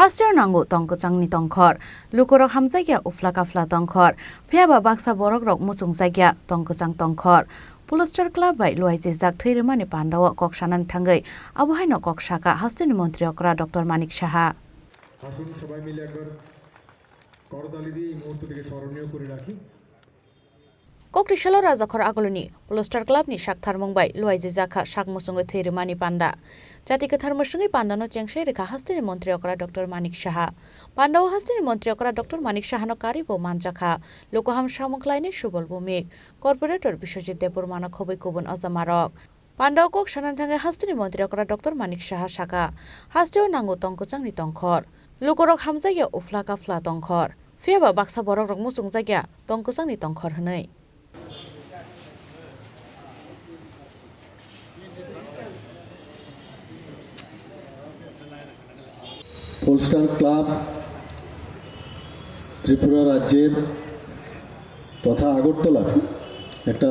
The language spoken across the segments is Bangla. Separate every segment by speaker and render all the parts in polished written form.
Speaker 1: Haster nango tongkachangni tongkhor lukorok hamjagya ufla kafla tongkhor phiaba baksa borok rok musung jagya tongkachang tongkhor Polestar Club by Luaije Jak Theirimani Pandawa Koksanan Thangai Abuhaino Koksaka Hastini Mantri Okra Dr. Manik Saha
Speaker 2: আসুন সবাই মিলে একবার করতালি দিয়ে এই মুহূর্তটিকে স্মরণীয় করে রাখি
Speaker 1: Kokrisalo Rajakhor Agoloni Polestar Club ni Shakthar Mumbai Luaije Jakha Shakmusungai Theirimani Panda Jatika Tharmusungai Pandano Chengshe Rekha Hastini Mantri Okra Dr. Manik Saha Pandawa Hastini Mantri Okra Dr. Manik Saha no Karibo Manjakha Lokoham Samuklaini Subol Bumik Corporator Bishojit Depur Mana Khoboi Kubun Azamarok Pandawa Koksanan Thangai Hastini Mantri Okra Dr. Manik Saha Saka Hasteo Nango Tongkochangni Tongkhor Lukorok hamjagya ufla kafla tongkhor phiaba baksa borok rok musung jagya tongkochangni tongkhor hwnoi
Speaker 3: polestar club Tripura রাজ্যের তথা আগরতলার একটা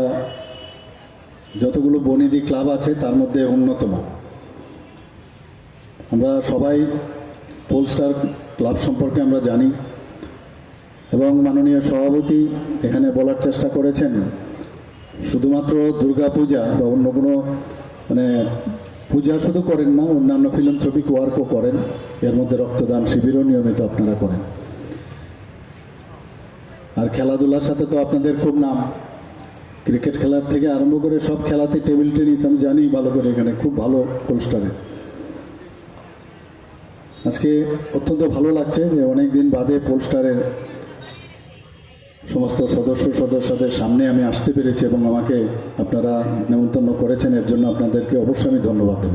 Speaker 3: যতগুলো বনিদি ক্লাব আছে তার মধ্যে অন্যতম। আমরা সবাই পোলস্টার ক্লাব সম্পর্কে আমরা জানি এবং মাননীয় সভাপতি এখানে বলার চেষ্টা করেছেন শুধুমাত্র দুর্গাপূজা বা অন্য কোনো পূজা শুধু করেন না, অন্যান্য ফিলান্থ্রপিক ওয়ার্কও করেন, এর মধ্যে রক্তদান শিবিরও নিয়মিত আপনারা করেন। আর খেলাধুলার সাথে তো আপনাদের খুব নাম, ক্রিকেট খেলার থেকে আরম্ভ করে সব খেলাতে, টেবিল টেনিস আমি জানি ভালো করে, এখানে খুব ভালো পোলস্টারে। আজকে অত্যন্ত ভালো লাগছে যে অনেক দিন বাদে পোলস্টারের সমস্ত সদস্যদের সামনে আমি আসতে পেরেছি এবং আমাকে আপনারা নেমন্তন্ন করেছেন, এর জন্য আপনাদেরকে অবশ্যই আমি ধন্যবাদ দেব।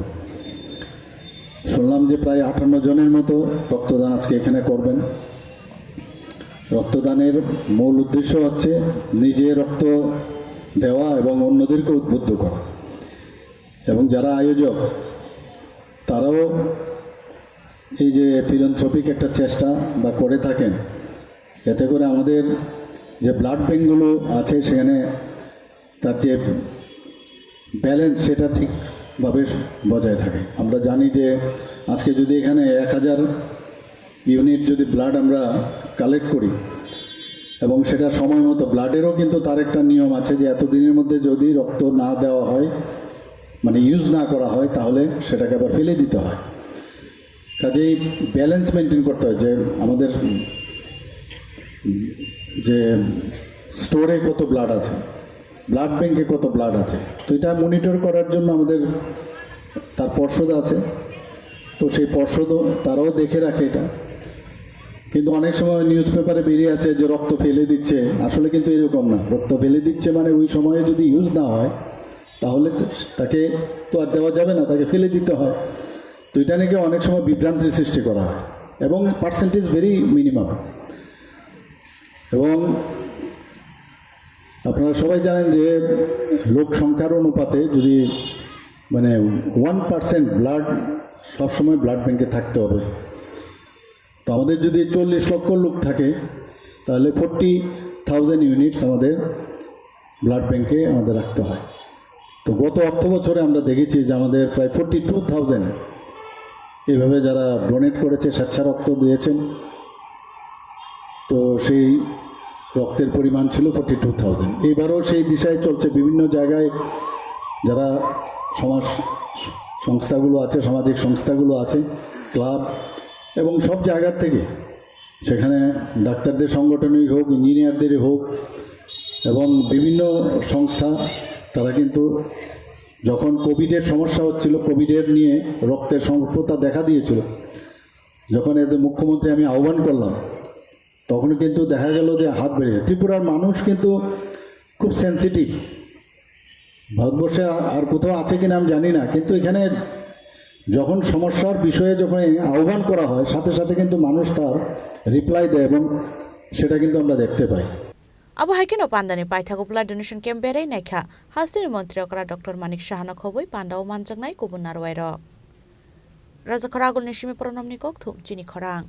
Speaker 3: শুনলাম যে প্রায় 58 জনের মতো রক্তদান আজকে এখানে করবেন। রক্তদানের মূল উদ্দেশ্য হচ্ছে নিজে রক্ত দেওয়া এবং অন্যদেরকে উদ্বুদ্ধ করা, এবং যারা আয়োজক তারাও এই যে ফিলান্থ্রপিক একটা চেষ্টা বা করে থাকেন, এতে করে আমাদের যে ব্লাড ব্যাঙ্কগুলো আছে সেখানে তার যে ব্যালেন্স সেটা ঠিকভাবে বজায় থাকে। আমরা জানি যে আজকে যদি এখানে 1000 ইউনিট যদি ব্লাড আমরা কালেক্ট করি এবং সেটা সময় মতো, ব্লাডেরও কিন্তু তার একটা নিয়ম আছে যে এতদিনের মধ্যে যদি রক্ত না দেওয়া হয়, ইউজ না করা হয়, তাহলে সেটাকে আবার ফেলে দিতে হয়। কাজেই ব্যালেন্স মেনটেন করতে হয় যে আমাদের যে স্টোরে কত ব্লাড আছে, ব্লাড ব্যাঙ্কে কত ব্লাড আছে, তো এটা মনিটর করার জন্য আমাদের তার পর্ষদ আছে, তো সেই পর্ষদও তারাও দেখে রাখে এটা। কিন্তু অনেক সময় নিউজ পেপারে বেরিয়ে আসে যে রক্ত ফেলে দিচ্ছে, আসলে কিন্তু এরকম না। রক্ত ফেলে দিচ্ছে ওই সময়ে যদি ইউজ না হয় তাহলে তাকে তো আর দেওয়া যাবে না, তাকে ফেলে দিতে হয়। তো এটা নাকি অনেক সময় বিভ্রান্তির সৃষ্টি করা হয় এবং পার্সেন্টেজ ভেরি মিনিমাম। এবং আপনারা সবাই জানেন যে লোক সংখ্যার অনুপাতে যদি 1% ব্লাড সবসময় ব্লাড ব্যাঙ্কে থাকতে হবে। তো আমাদের যদি 40 লক্ষ লোক থাকে তাহলে 40,000 ইউনিটস আমাদের ব্লাড ব্যাঙ্কে আমাদের রাখতে হয়। তো গত অর্থ বছরে আমরা দেখেছি যে আমাদের প্রায় 42,000 এইভাবে যারা ডোনেট করেছে, স্বেচ্ছা রক্ত দিয়েছেন, তো সেই রক্তের পরিমাণ ছিল 42,000। এবারও সেই দিশায় চলছে। বিভিন্ন জায়গায় যারা সমাজ সংস্থাগুলো আছে, সামাজিক সংস্থাগুলো আছে, ক্লাব এবং সব জায়গার থেকে, সেখানে ডাক্তারদের সংগঠনই হোক, ইঞ্জিনিয়ারদেরই হোক এবং বিভিন্ন সংস্থা, তারা কিন্তু যখন কোভিডের সমস্যা হচ্ছিল, কোভিডের নিয়ে রক্তের স্বল্পতা দেখা দিয়েছিল, যখন এজ এ মুখ্যমন্ত্রী আমি আহ্বান করলাম, তখন কিন্তু দেখা গেল যে হাত বেড়ে। ত্রিপুরার মানুষ কিন্তু খুব সেন্সিটিভ, ভারতবর্ষে আর কোথাও আছে কিনা আমি জানি না, কিন্তু এখানে যখন সমস্যার বিষয়ে যখন আহ্বান করা হয়, সাথে সাথে কিন্তু মানুষ তার রিপ্লাই দেয় এবং সেটা কিন্তু আমরা দেখতে পাই।
Speaker 1: Abu Haikino Pandani Paithago blood donation camp berai naikha Hastini Mantri Okra Dr. Manik Saha no khoboi Pandawa manjaknai kubun narwairo Rajakhor Agoloni simi pronomni kokthum chini khorang